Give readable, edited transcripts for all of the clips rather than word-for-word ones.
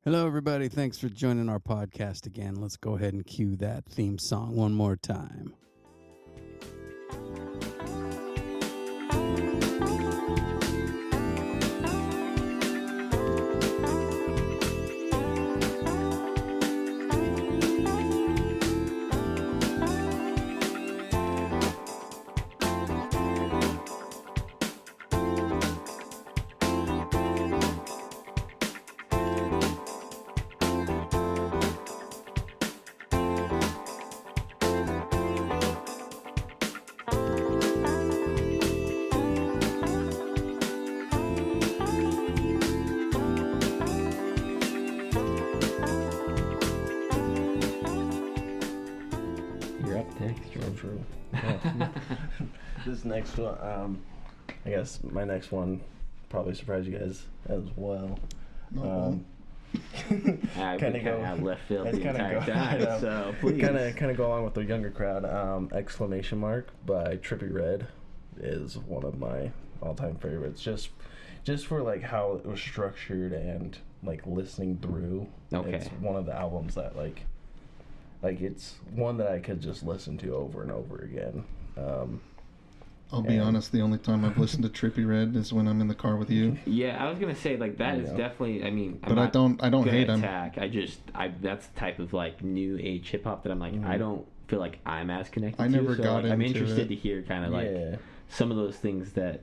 Hello, everybody. Thanks for joining our podcast again. Let's go ahead and cue that theme song one more time. True. This next one, I guess my next one probably surprised you guys as well. Kind of go out left field the entire time, so please. Kind of go along with the younger crowd. Exclamation Mark by Trippie Redd is one of my all-time favorites. Just for like how it was structured and like listening through. Okay. It's one of the albums that like it's one that I could just listen to over and over again. I'll be honest, the only time I've listened to Trippie Redd is when I'm in the car with you. Yeah, I was gonna say like that is definitely. I mean, but I don't hate him. That's the type of like new age hip hop that I'm like. I don't feel like I'm as connected. I never to, so, got like, into I'm interested it. to hear kind of like some of those things that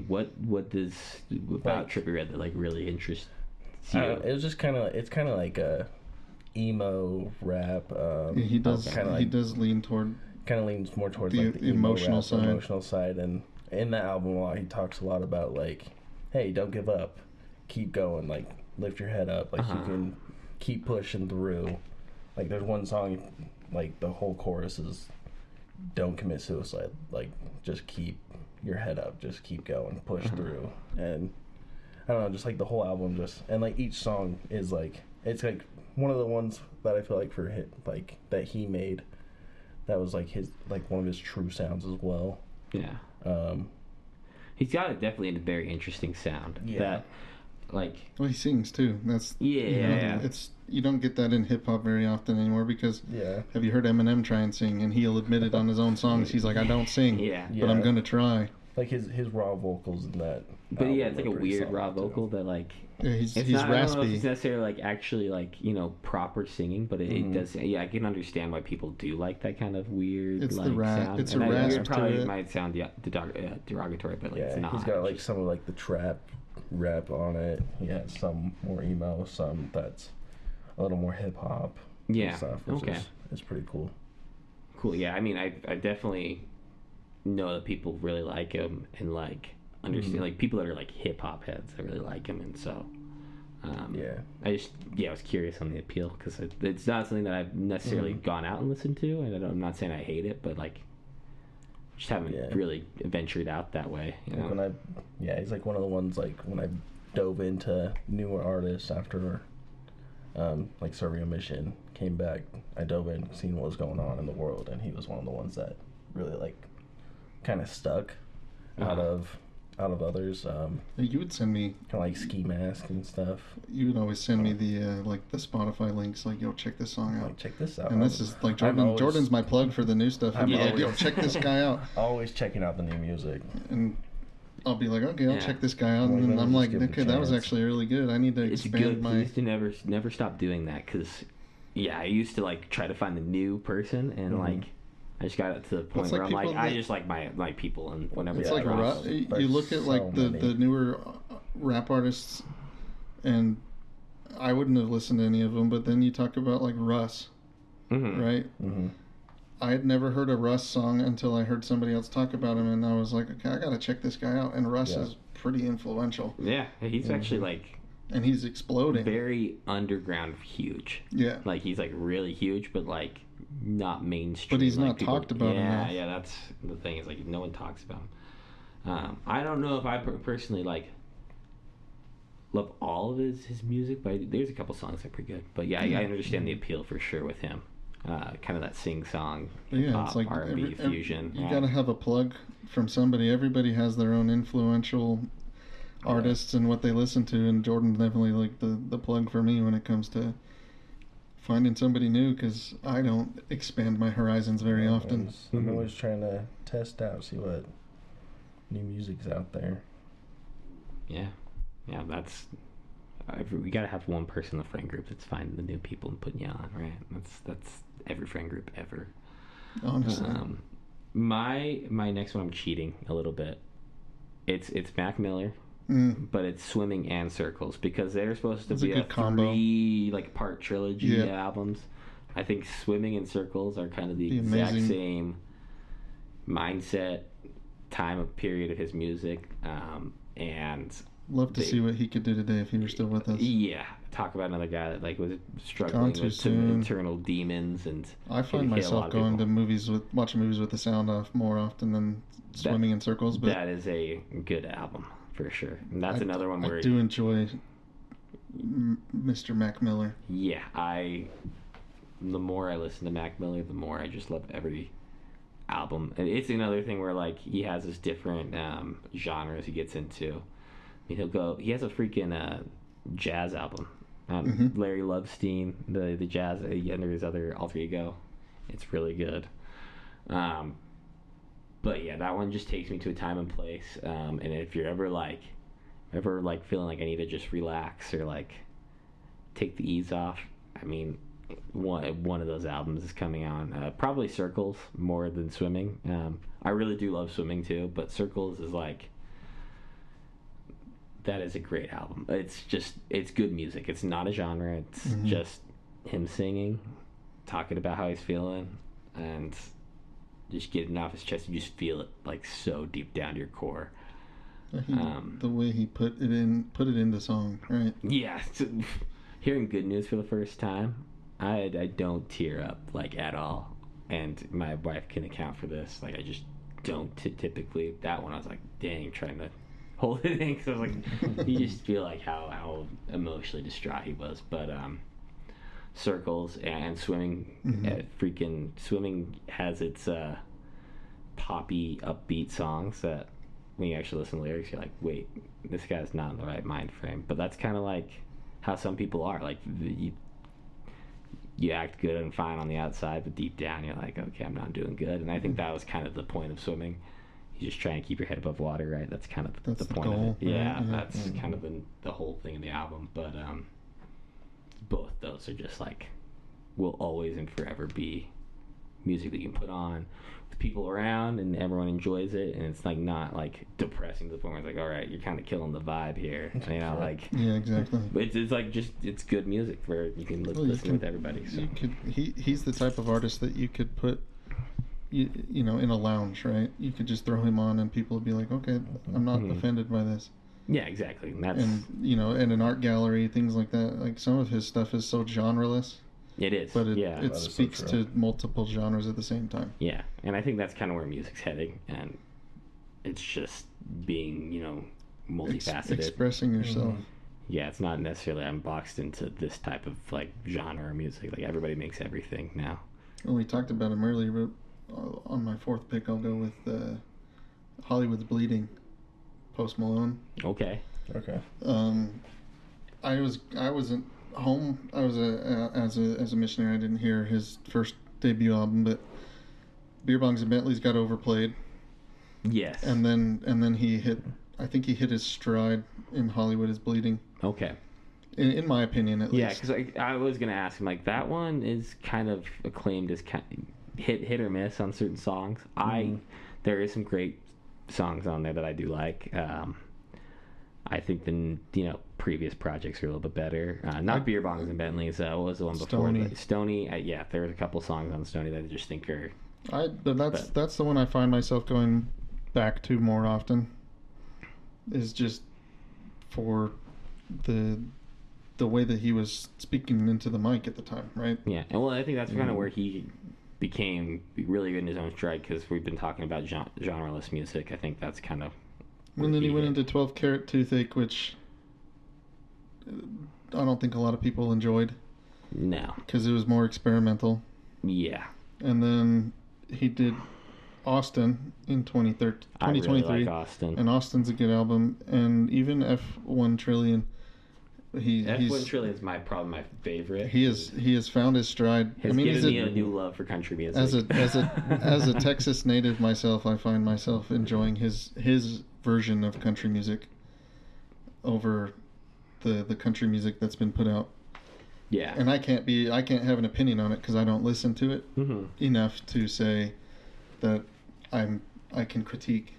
what does about Trippie Redd that like really interests you? It was just it's kind of like a emo rap. He does lean toward. Kind of leans more towards the like the emotional side, and in that album a lot he talks a lot about like, hey, don't give up, keep going, like lift your head up, like you can keep pushing through. Like there's one song, like the whole chorus is, don't commit suicide, like just keep your head up, just keep going, push through. And I don't know, just like the whole album, and like each song is like, it's like one of the ones that I feel like for hit like that he made. That was like one of his true sounds as well. Yeah. He's got definitely a very interesting sound. Yeah. That, like. Well, he sings too. That's It's you don't get that in hip hop very often anymore because. Yeah. Have you heard Eminem try and sing? And he'll admit it on his own songs. He's like, I don't sing. But I'm gonna try. Like his raw vocals in that. But yeah, it's like a weird raw vocal that like. Yeah, he's raspy. I don't know if it's necessarily like actually like proper singing, but it does. Yeah, I can understand why people do like that kind of weird. It's like, the rap. sound. It's and a rasp weird probably to it. Might sound derogatory, but like it's not. He's got like some of like the trap rap on it. He has some more emo, some that's a little more hip hop. Yeah. Stuff, which is pretty cool. Cool. Yeah. I mean, I definitely know that people really like him and like understand like people that are like hip hop heads that really like him, and so I was curious on the appeal because it's not something that I've necessarily gone out and listened to, and I'm not saying I hate it, but like just haven't really ventured out that way. You know? When he's like one of the ones like when I dove into newer artists after like serving a mission, came back, I dove in, seen what was going on in the world, and he was one of the ones that really like kind of stuck out of others. You would send me kind of like Ski Mask and stuff. You would always send me the like the Spotify links, like, yo, check this song out. Like, check this out. And this is like Jordan's my plug for the new stuff. He'd be like, yo, check this guy out. Always checking out the new music. And I'll be like, okay, I'll check this guy out. And then I'm like, okay, that was actually really good. I need to expand my. I used to never stop doing that because, I used to like try to find the new person and like. I just got to the point where I'm like, I just like my people, and whenever it's like you look at like the newer rap artists, and I wouldn't have listened to any of them. But then you talk about like Russ, right? Mm-hmm. I had never heard a Russ song until I heard somebody else talk about him, and I was like, okay, I gotta check this guy out. And Russ is pretty influential. Yeah, he's actually like. And he's exploding. Very underground, huge. Yeah. Like he's like really huge, but like not mainstream. But he's like, not talked about enough. Yeah, that's the thing. Is like no one talks about him. I don't know if I personally like love all of his music, but there's a couple songs that are pretty good. But I understand the appeal for sure with him. Kind of that sing-song, pop, it's like R&B fusion. You gotta have a plug from somebody. Everybody has their own influential artists and what they listen to, and Jordan's definitely like the plug for me when it comes to finding somebody new, because I don't expand my horizons very often. I'm always trying to test out, see what new music's out there. Yeah, that's we gotta have one person in the friend group that's finding the new people and putting you on, right? That's every friend group ever. Honestly, my next one, I'm cheating a little bit. It's Mac Miller, but it's Swimming and Circles, because they're supposed to be a three like part trilogy albums. I think Swimming and Circles are kind of the exact same mindset, time of period of his music, and love to see what he could do today if he were still with us. Yeah, talk about another guy that like was struggling with some internal demons, and I find myself going to watching movies with the sound off more often than Swimming in Circles. But that is a good album for sure, and that's another one where I do enjoy Mr. Mac Miller. Yeah, the more I listen to Mac Miller, the more I just love every album. And it's another thing where like he has this different genres he gets into. I mean, he has a freaking jazz album. Larry Lovestein, the jazz under his other alter ego. It's really good. But yeah, that one just takes me to a time and place. And if you're ever feeling like I need to just relax or like take the ease off, I mean, one of those albums is coming on. Probably Circles more than Swimming. I really do love Swimming too, but Circles is like, that is a great album. It's good music. It's not a genre. It's just him singing, talking about how he's feeling, and just getting off his chest. You just feel it like so deep down to your core. The way he put it into song, right? Yeah. Hearing Good News for the first time, I don't tear up like at all, and my wife can account for this. Like I just don't typically. That one I was like, dang, trying to hold it in, because I was like, you just feel like how emotionally distraught he was. But Circles and Swimming, Swimming has its poppy, upbeat songs that when you actually listen to lyrics, you're like, wait, this guy's not in the right mind frame. But that's kind of like how some people are. Like you act good and fine on the outside, but deep down you're like, okay, I'm not doing good. And I think that was kind of the point of Swimming. You just try and keep your head above water, right? That's kind of the point goal, of it. Yeah, that's kind of the whole thing in the album. But both those are just like, will always and forever be music that you can put on with people around and everyone enjoys it, and it's like not like depressing to the point where it's like, all right, you're kind of killing the vibe here, you know, like yeah, exactly. It's like it's good music where you can listen with everybody. So he's the type of artist that you could put you know, in a lounge, right? You could just throw him on and people would be like, okay, I'm not offended by this. Yeah, exactly. And you know, in an art gallery, things like that. Like some of his stuff is so genreless. It is, but it speaks to multiple genres at the same time. Yeah, and I think that's kind of where music's heading, and it's just being, you know, multifaceted, expressing yourself. Yeah, it's not necessarily I'm boxed into this type of like genre of music. Like everybody makes everything now. Well, we talked about him earlier. On my fourth pick, I'll go with Hollywood's Bleeding, Post Malone. Okay. I wasn't home. I was as a missionary. I didn't hear his first debut album, but Beer Bongs and Bentleys got overplayed. Yes. And then he hit. I think he hit his stride in Hollywood is Bleeding. Okay. In my opinion, at least. Yeah, because I was gonna ask him, like, that one is kind of acclaimed as hit or miss on certain songs. There is some great songs on there that I do like. I think the previous projects are a little bit better. Not Beer Bongs and Bentleys. What was the one before? Stony. Yeah, there was a couple songs on Stony that I just think are. That's the one I find myself going back to more often. Is just for the way that he was speaking into the mic at the time, right? Yeah, and well, I think that's kind of where he became really good in his own stride, because we've been talking about genreless music. I think that's kind of. And then he went into 12 Karat Toothache, which I don't think a lot of people enjoyed. No. Because it was more experimental. Yeah. And then he did Austin in 2023. I really like Austin. And Austin's a good album. And even F1 Trillion. F1 Trillion is my favorite. He has found his stride. Given me a new love for country music. As a Texas native myself, I find myself enjoying his version of country music over the country music that's been put out. Yeah. And I can't have an opinion on it because I don't listen to it enough to say that I can critique.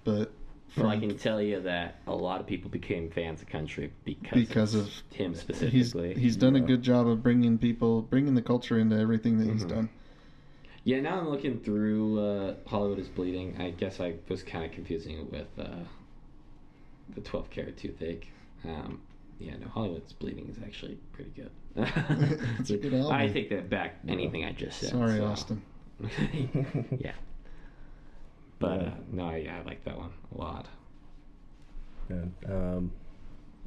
But well, I can tell you that a lot of people became fans of country because of him specifically. He's done a good job of bringing the culture into everything that he's done. Yeah, now I'm looking through Hollywood is Bleeding. I guess I was kind of confusing it with the 12 Karat Toothache. Yeah, no, Hollywood is Bleeding is actually pretty good. It's a good album. I take that back, anything I just said. Sorry, Austin. Yeah. But no, I like that one a lot. And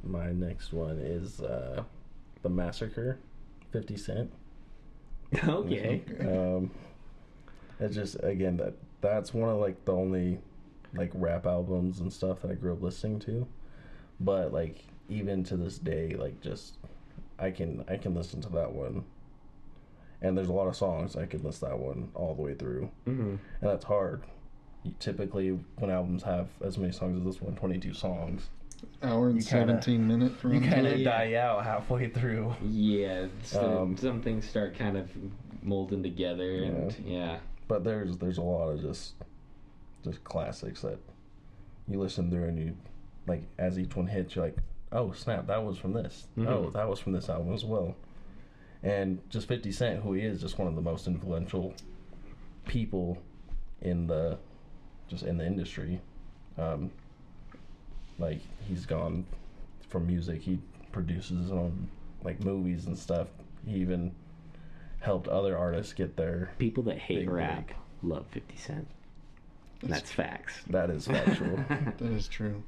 my next one is The Massacre, 50 Cent. Okay. It's just, again, that's one of like the only like rap albums and stuff that I grew up listening to. But like even to this day, like just I can listen to that one. And there's a lot of songs I could list that one all the way through. And that's hard. Typically, when albums have as many songs as this one, 22 songs, hour and 17 minutes. You kind of die out halfway through. Yeah, some things start kind of molding together, and yeah. But there's a lot of just classics that you listen through, and you like as each one hits, you're like, oh snap, that was from this. Oh, that was from this album as well. And just 50 Cent, who he is, just one of the most influential people in the industry. Like he's gone from music, he produces his own like movies and stuff. He even helped other artists get their people that hate rap love 50 Cent. That's facts. That is factual. That is true.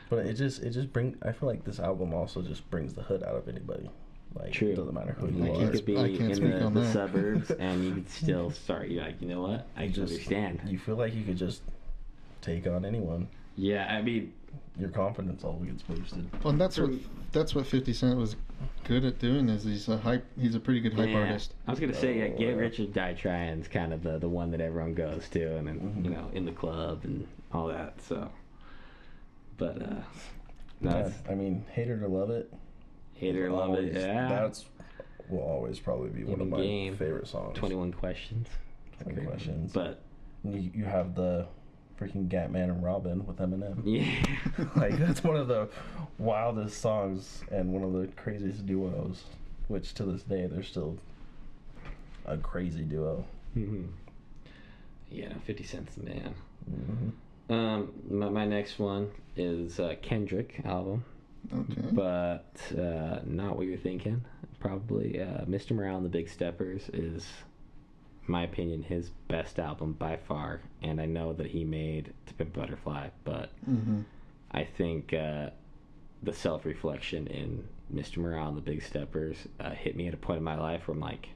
But it just I feel like this album also just brings the hood out of anybody. Like, true. It doesn't matter who you are. You could be in the that. suburbs and you could still start. You're like, you know what? I just understand. You feel like you could just take on anyone. Yeah, I mean, your confidence all gets boosted. Well, and that's what 50 Cent was good at doing. Is he's a pretty good hype artist. I was gonna say, Get Rich or Die Trying is kind of the one that everyone goes to, and then you know, in the club and all that. So, but no, I mean, hate it or love it. Hate it or love it. Yeah, that's will always probably be one of my favorite songs. 21 Questions. 20 Questions. But you have the freaking Gatman and Robin with Eminem. Yeah. Like, that's one of the wildest songs and one of the craziest duos, which to this day they're still a crazy duo. Yeah, 50 Cent's the man. My next one is Kendrick album. Okay. But not what you're thinking. Probably Mr. Morale and the Big Steppers is, in my opinion, his best album by far. And I know that he made To Pimp a Butterfly, but I think the self-reflection in Mr. Morale and the Big Steppers hit me at a point in my life where I'm like,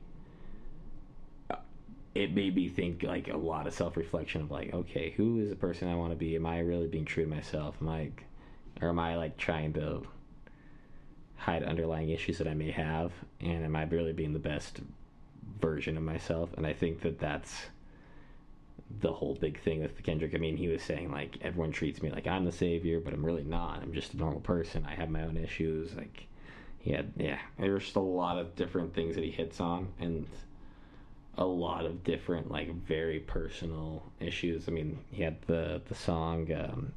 it made me think like a lot of self-reflection of like, okay, who is the person I want to be? Am I really being true to myself? Am I like trying to hide underlying issues that I may have? And am I really being the best version of myself? And I think that that's the whole big thing with Kendrick. I mean, he was saying like, everyone treats me like I'm the savior, but I'm really not. I'm just a normal person. I have my own issues. Like, there's just a lot of different things that he hits on, and a lot of different like very personal issues. I mean, he had the song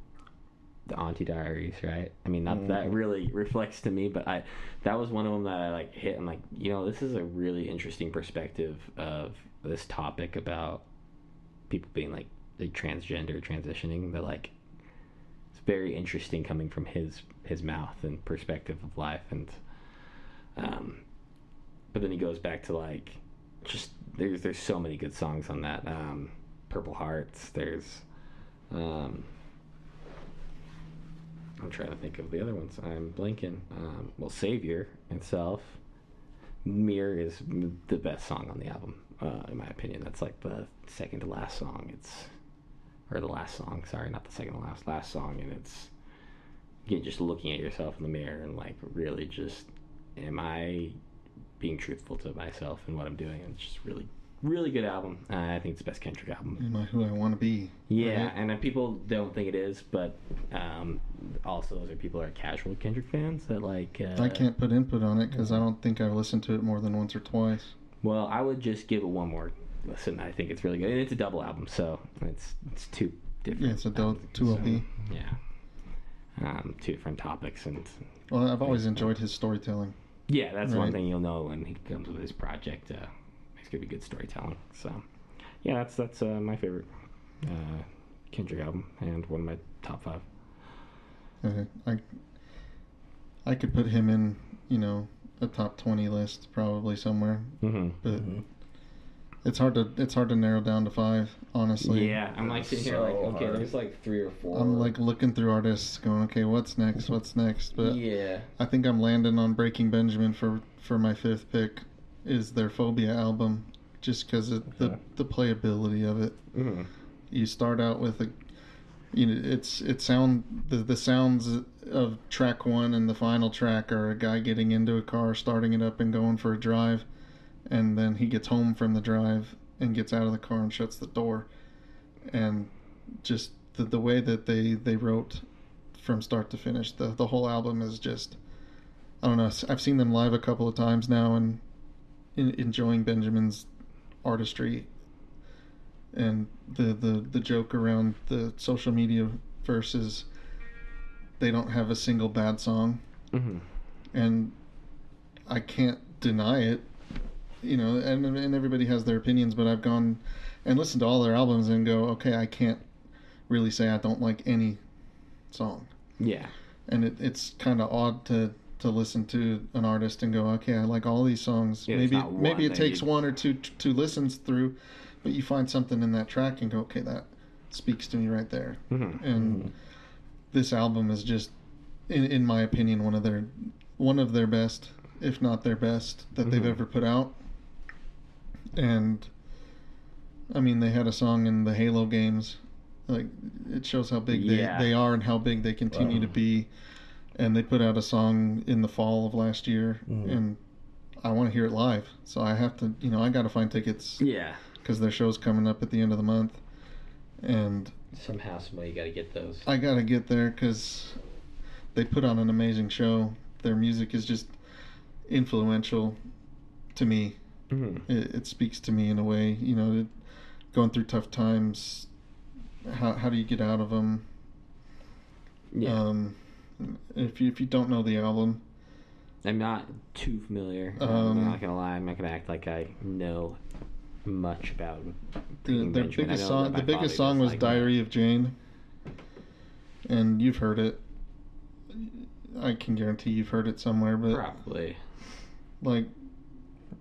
the Auntie Diaries, right? I mean, not that really reflects to me, but that was one of them that I like hit. I'm like, you know, this is a really interesting perspective of this topic about people being like transgender, transitioning. That like, it's very interesting coming from his mouth and perspective of life. And but then he goes back to like, just there's so many good songs on that. Purple Hearts. There's I'm trying to think of the other ones. I'm blanking. Savior itself. Mirror is the best song on the album. in my opinion. That's like the second to last song. Or the last song, sorry, not the second to last song, and it's, again, just looking at yourself in the mirror and like really just, am I being truthful to myself and what I'm doing? And it's just really, really good album. I think it's the best Kendrick album. Am I who I want to be? Yeah, right? And people don't think it is, but also those are people that are casual Kendrick fans that like. I can't put input on it because I don't think I've listened to it more than once or twice. Well, I would just give it one more listen. I think it's really good, and it's a double album, so it's two different. Yeah, it's a two LP. So, yeah, two different topics, and. Well, I've always enjoyed his storytelling. Yeah, that's one thing you'll know when he comes with his project. It's gonna be good storytelling. So, yeah, that's my favorite Kendrick album and one of my top 5. Okay, I could put him in, a top 20 list probably somewhere, but it's hard to narrow down to 5, honestly. Yeah, I'm like sitting here like, okay, there's like 3 or 4. I'm like looking through artists, going, okay, what's next? But yeah, I think I'm landing on Breaking Benjamin for my 5th pick. Is their Phobia album, just because of the playability of it. You start out with the sounds of track 1 and the final track are a guy getting into a car, starting it up and going for a drive, and then he gets home from the drive and gets out of the car and shuts the door, and just the way that they wrote from start to finish, the whole album is just, I don't know. I've seen them live a couple of times now and enjoying Benjamin's artistry, and the joke around the social media versus they don't have a single bad song, and I can't deny it, and everybody has their opinions, but I've gone and listened to all their albums and go, okay, I can't really say I don't like any song. Yeah, and it's kind of odd to listen to an artist and go, okay, I like all these songs. Yeah, maybe it takes 1 or 2 listens through, but you find something in that track and go, okay, that speaks to me right there. And this album is just, in my opinion, one of their best, if not their best, that they've ever put out. And I mean, they had a song in the Halo games. Like, it shows how big they are and how big they continue to be. And they put out a song in the fall of last year, and I want to hear it live. So I have to, I got to find tickets. Yeah. Because their show's coming up at the end of the month. And somehow, you got to get those. I got to get there because they put on an amazing show. Their music is just influential to me. It speaks to me in a way, going through tough times. How do you get out of them? Yeah. If you don't know the album, I'm not too familiar. I'm not gonna lie. I'm not gonna act like I know much about their biggest song. The biggest song was "Diary of Jane," and you've heard it. I can guarantee you've heard it somewhere, but probably. Like,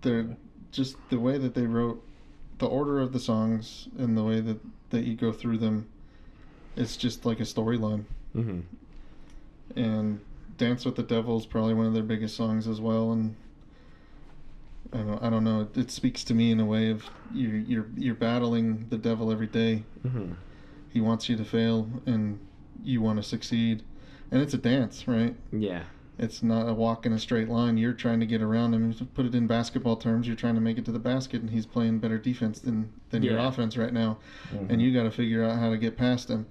they're just the way that they wrote the order of the songs and the way that you go through them. It's just like a storyline. And "Dance with the Devil" is probably one of their biggest songs as well, and I don't know. It speaks to me in a way of you're battling the devil every day. He wants you to fail, and you want to succeed, and it's a dance, right? Yeah. It's not a walk in a straight line. You're trying to get around him. To put it in basketball terms, you're trying to make it to the basket, and he's playing better defense than your offense right now, and you got to figure out how to get past him.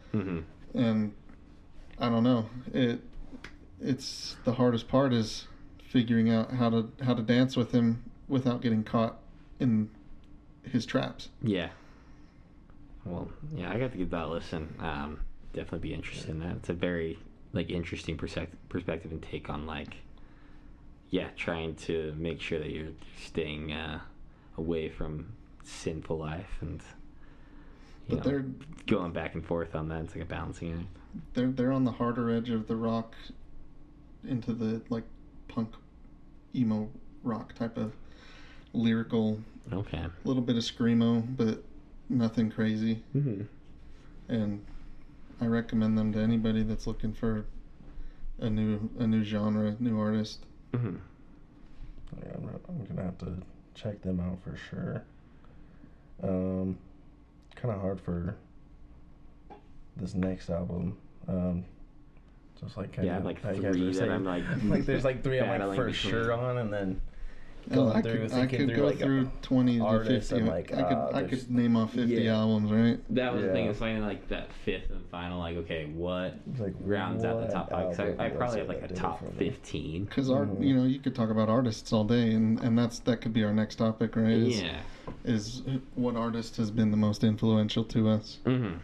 And I don't know. It's the hardest part is figuring out how to dance with him without getting caught in his traps. Yeah. Well, yeah, I got to give that a listen. Definitely be interested in that. It's a very interesting perspective and take on trying to make sure that you're staying away from sinful life and they're going back and forth on that. It's like a balancing act. They're on the harder edge of the rock into the punk emo rock type of lyrical. Okay. A little bit of screamo, but nothing crazy. And I recommend them to anybody that's looking for a new genre, new artist. Yeah, I'm gonna have to check them out for sure. Kind of hard for this next album. Just like kind of like three that I'm like like there's like three I'm like for sure on, and then going through thinking through like 20 to artists 50. and like I could name off 50 albums, right? That was the thing. It's finding like that fifth and final. Like, okay, what like rounds out the top 5? Cause I probably have like a top 15. Because you could talk about artists all day, and that could be our next topic, right? Is what artist has been the most influential to us? Mm-hmm.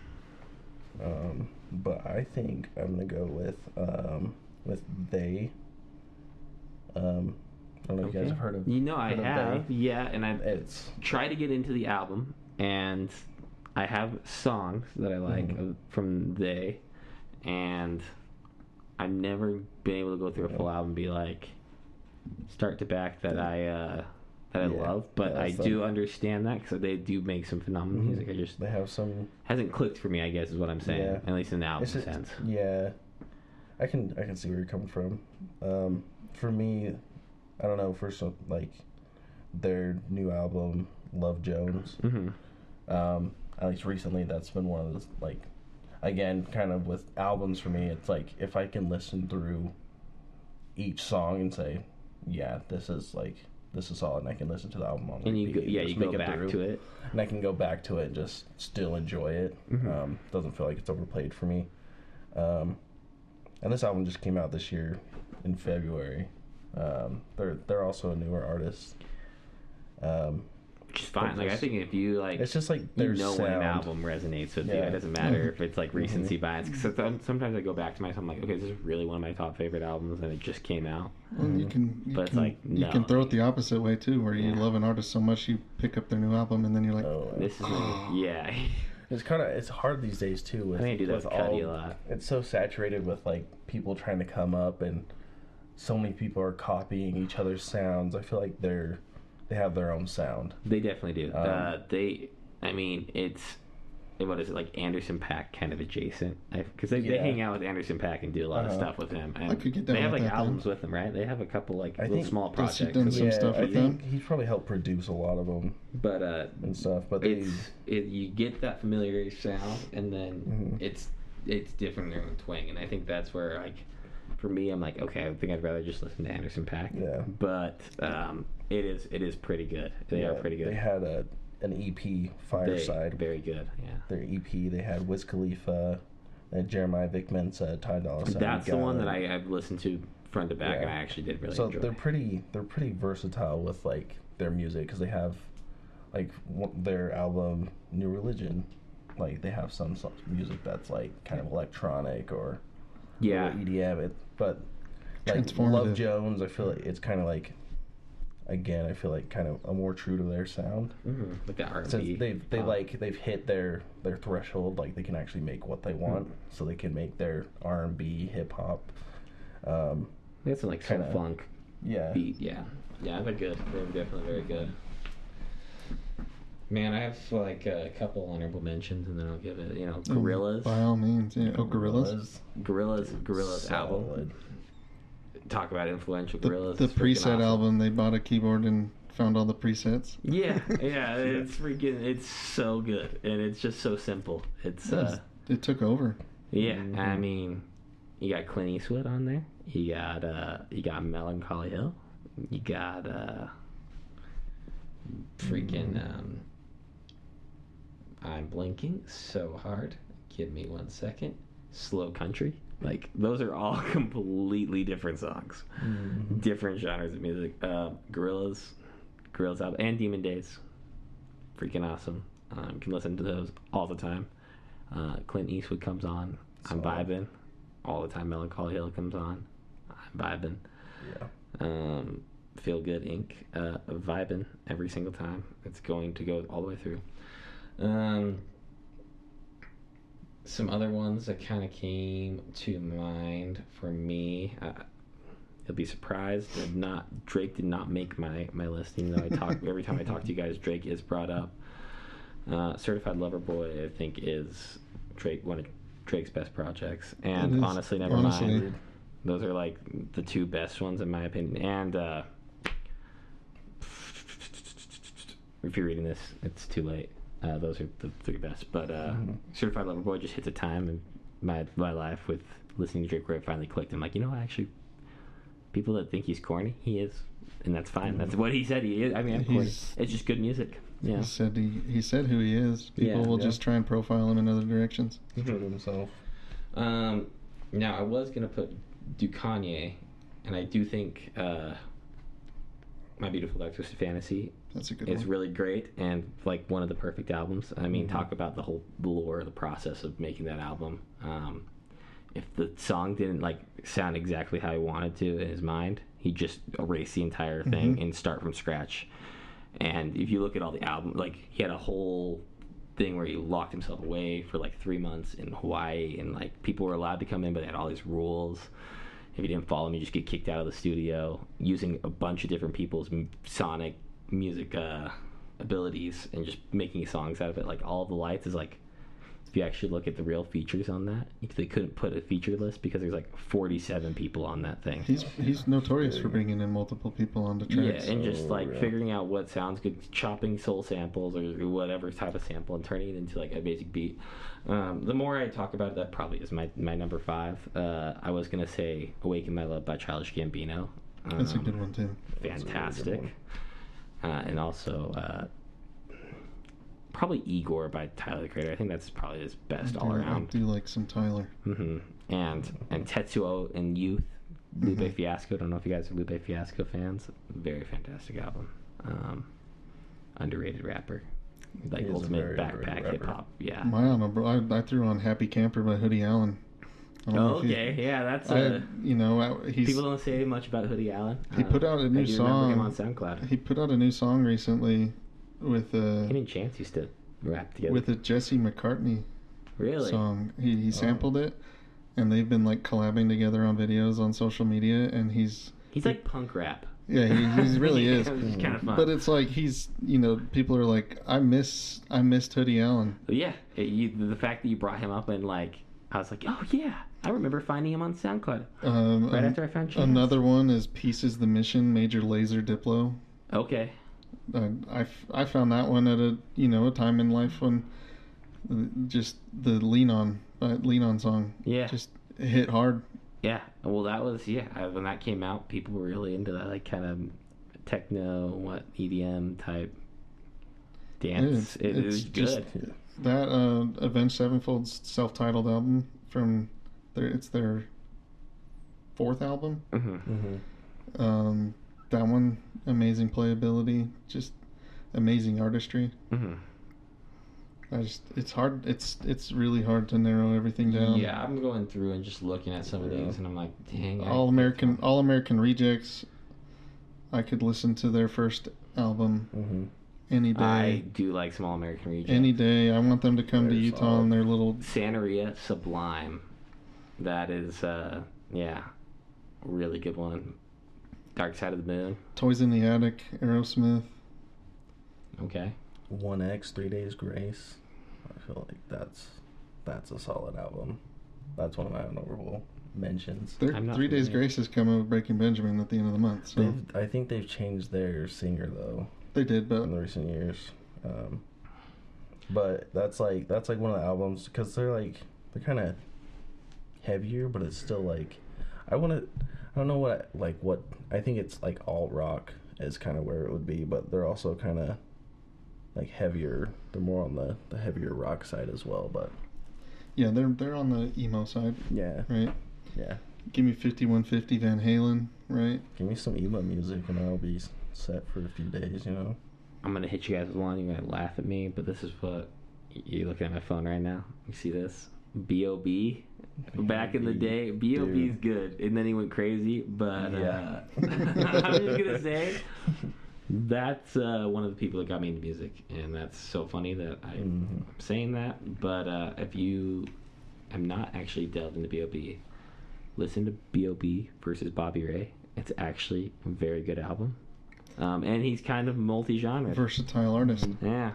But I think I'm gonna go with They. I don't know if you guys have heard of. I have. They. Yeah, and I've tried to get into the album, and I have songs that I like from They, and I've never been able to go through a full album and be like, start to back that I love, but I do understand that because they do make some phenomenal music. They have some hasn't clicked for me, I guess is what I'm saying. At least in the album sense. Yeah, I can see where you're coming from. For me, I don't know. First, like their new album, Love Jones. At least recently, that's been one of those like, again, kind of with albums for me. It's like if I can listen through each song and say, yeah, this is solid, and I can listen to the album on. And you go back to it, and I can go back to it and just still enjoy it. Doesn't feel like it's overplayed for me. And this album just came out this year in February. They're also a newer artist. Which is fine. Like I think if you like, it's just like their when sound. an album resonates with you. It doesn't matter if it's like recency bias. Because sometimes I go back to myself, I'm like, okay, this is really one of my top favorite albums, and it just came out. Well, you can throw it the opposite way too, where you love an artist so much you pick up their new album, and then you're like, this is It's hard these days too. With, I think I do that with Cuddy a lot. It's so saturated with like people trying to come up, and so many people are copying each other's sounds. I feel like they have their own sound. They definitely do. It's what is it, like Anderson .Paak kind of adjacent? Because they hang out with Anderson .Paak and do a lot of stuff with him. And I could get down they have with like that, albums with him, right? They have a couple like small Does he projects. done some stuff with them? He's probably helped produce a lot of them. But and stuff. But you get that familiar sound, and then it's different in their own twang, and I think that's where like for me, I'm like, okay, I think I'd rather just listen to Anderson .Paak. Yeah. But it is pretty good. They are pretty good. They had an EP, Fireside. Very good, yeah. Their EP, they had Wiz Khalifa, and Jeremiah Vickman's Ty Dolla $ign. That's the one that I've listened to front to back, and I actually did really enjoy. So they're pretty versatile with like their music, because they have like their album New Religion, like they have some music that's like kind of electronic or EDM. But like Love Jones, I feel like it's kind of like, again, I feel like kind of a more true to their sound. Like the R&B. Since they've hit their threshold, like they can actually make what they want, so they can make their R&B, hip hop. It's like some funk. Yeah. Beat. Yeah, they're good. They're definitely very good. Man, I have like a couple honorable mentions, and then I'll give it. Gorillaz. By all means, yeah. Oh, Gorillaz. Gorillaz album. Talk about influential Gorillaz. The preset awesome. Album. They bought a keyboard and found all the presets. Yeah, it's so good, and it's just so simple. It took over. Yeah, I mean, you got Clint Eastwood on there. You got Melancholy Hill. You got I'm blinking so hard. Give me 1 second. Slow Country. Like, those are all completely different songs. Different genres of music. Gorillaz album, and Demon Days. Freaking awesome. You can listen to those all the time. Clint Eastwood comes on. I'm vibing. All the time. Melancholy Hill comes on. I'm vibing. Yeah. Feel Good Inc. Vibing every single time. It's going to go all the way through. Some other ones that kind of came to mind for me. You'll be surprised. Drake did not make my listing, though. Every time I talk to you guys, Drake is brought up. Certified Lover Boy, I think, is one of Drake's best projects. And honestly, Nevermind. Those are like the two best ones in my opinion. And if you're reading this, it's too late. Those are the three best. But Certified Lover Boy just hits a time in my life with listening to Drake where it finally clicked. I'm like, actually, people that think he's corny, he is, and that's fine. That's what he said he is. I mean, I'm corny. It's just good music. Yeah. He said who he is. People will just try and profile him in other directions. He put himself. Now I was gonna do Kanye, and I do think My Beautiful Dark Twisted Fantasy. That's a good It's one. really great and like one of the perfect albums. I mean, talk about the whole lore, the process of making that album. If the song didn't like sound exactly how he wanted to in his mind, he'd just erase the entire thing and start from scratch. And if you look at all the album, like he had a whole thing where he locked himself away for like 3 months in Hawaii, and like people were allowed to come in, but they had all these rules. If you didn't follow him, you just get kicked out of the studio, using a bunch of different people's sonic music abilities and just making songs out of it. Like All of the Lights is like, if you actually look at the real features on that, they couldn't put a feature list because there's like 47 people on that thing. He's notorious for bringing in multiple people onto tracks. Yeah, and just like figuring out what sounds good, chopping soul samples or whatever type of sample and turning it into like a basic beat. The more I talk about it, that probably is my number 5. I was gonna say "Awaken My Love" by Childish Gambino. That's a good one too. Fantastic. And also probably Igor by Tyler the Creator. I think that's probably his best all around. I do like some Tyler. And Tetsuo and Youth, Lupe Fiasco. Don't know if you guys are Lupe Fiasco fans. Very fantastic album. Underrated rapper. Like ultimate backpack hip hop. Yeah. My album, bro. I threw on "Happy Camper" by Hoodie Allen. Okay, yeah, that's people don't say much about Hoodie Allen. He put out a new song. Remember him on SoundCloud. He put out a new song recently with Him and Chance used to rap together. with a Jesse McCartney song. He sampled it, and they've been like collabing together on videos on social media. And he's like punk rap. Yeah, he really is. It's kind of fun. But it's like people are like, I missed Hoodie Allen. Yeah, the fact that you brought him up and like, I was like, oh yeah, I remember finding him on SoundCloud. Right after I found Chance. Another one is "Pieces the Mission," Major Lazer Diplo. Okay. I found that one at a time in life when just the Lean On song just hit hard. Yeah, well that was when that came out, people were really into that like kind of techno EDM type dance. It's good. That Avenged Sevenfold's self-titled album it's their 4th album. That one, amazing playability, just amazing artistry. It's hard. It's really hard to narrow everything down. Yeah, I'm going through and just looking at some of these, and I'm like, dang. All American Rejects. I could listen to their first album any day. I do like some All American Rejects. Any day. I want them to come to Utah on their little Santeria Sublime. That is, really good one. Dark Side of the Moon. Toys in the Attic, Aerosmith. Okay. 1X, 3 Days Grace. I feel like that's a solid album. That's one of my honorable mentions. 3 Days Grace is coming with Breaking Benjamin at the end of the month. So I think they've changed their singer though. They did, but in the recent years. But that's like one of the albums because they're kind of heavier, but it's still like I don't know what I think it's like alt rock is kind of where it would be, but they're also kind of like heavier. They're more on the heavier rock side as well, but yeah, they're on the emo side. Yeah. Right. Yeah. Give me 5150 Van Halen, right? Give me some emo music and I'll be set for a few days, I'm gonna hit you guys with one. You're gonna laugh at me, but this is what you're looking at my phone right now. You see this? B.O.B. Back in the day, B.O.B.'s good, and then he went crazy. But I'm just gonna say that's one of the people that got me into music, and that's so funny that I'm saying that. But if you am not actually delved into B.O.B., listen to B.O.B. versus Bobby Ray. It's actually a very good album, and he's kind of multi-genre, versatile artist. Yeah.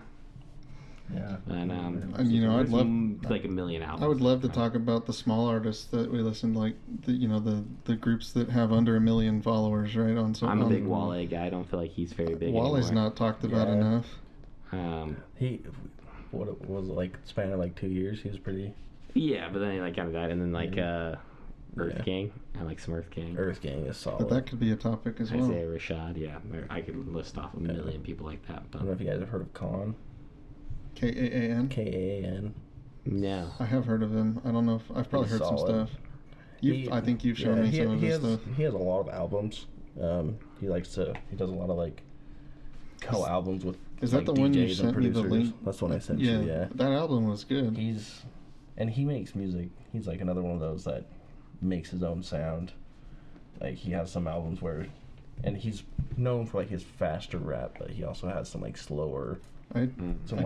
Yeah, and I'd love like a million albums. I would love to talk about the small artists that we listen to, like the groups that have under 1 million followers, right? I'm a big Wale guy. I don't feel like he's very big. Wale's not talked about enough. what was it, like span of like 2 years? He was pretty. Yeah, but then he like kind of died, and then like Earth Gang. I like some Earth Gang. Earth Gang is solid. But that could be a topic as well. Isaiah Rashad, yeah, I could list off a million people like that. But I don't know if you guys have heard of Khan. Kaan. Kaan. No, I have heard of him. I don't know if I've probably heard some stuff. I think you've shown me some of his stuff. He has a lot of albums. He does a lot of like co-albums with. Is that like, the one DJs you sent me the link? That's the one I sent you. Yeah, that album was good. He makes music. He's like another one of those that makes his own sound. Like he has some albums where, and he's known for like his faster rap, but he also has some like slower. I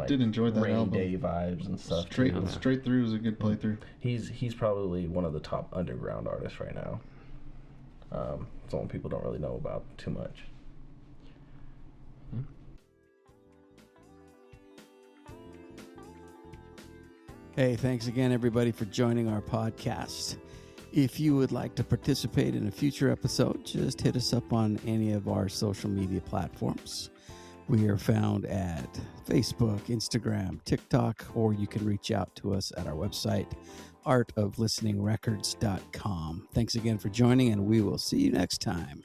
did enjoy that rainy album. day vibes and stuff. Straight through is a good playthrough. He's probably one of the top underground artists right now. Something people don't really know about too much. Hey, thanks again, everybody, for joining our podcast. If you would like to participate in a future episode, just hit us up on any of our social media platforms. We are found at Facebook, Instagram, TikTok, or you can reach out to us at our website, artoflisteningrecords.com. Thanks again for joining, and we will see you next time.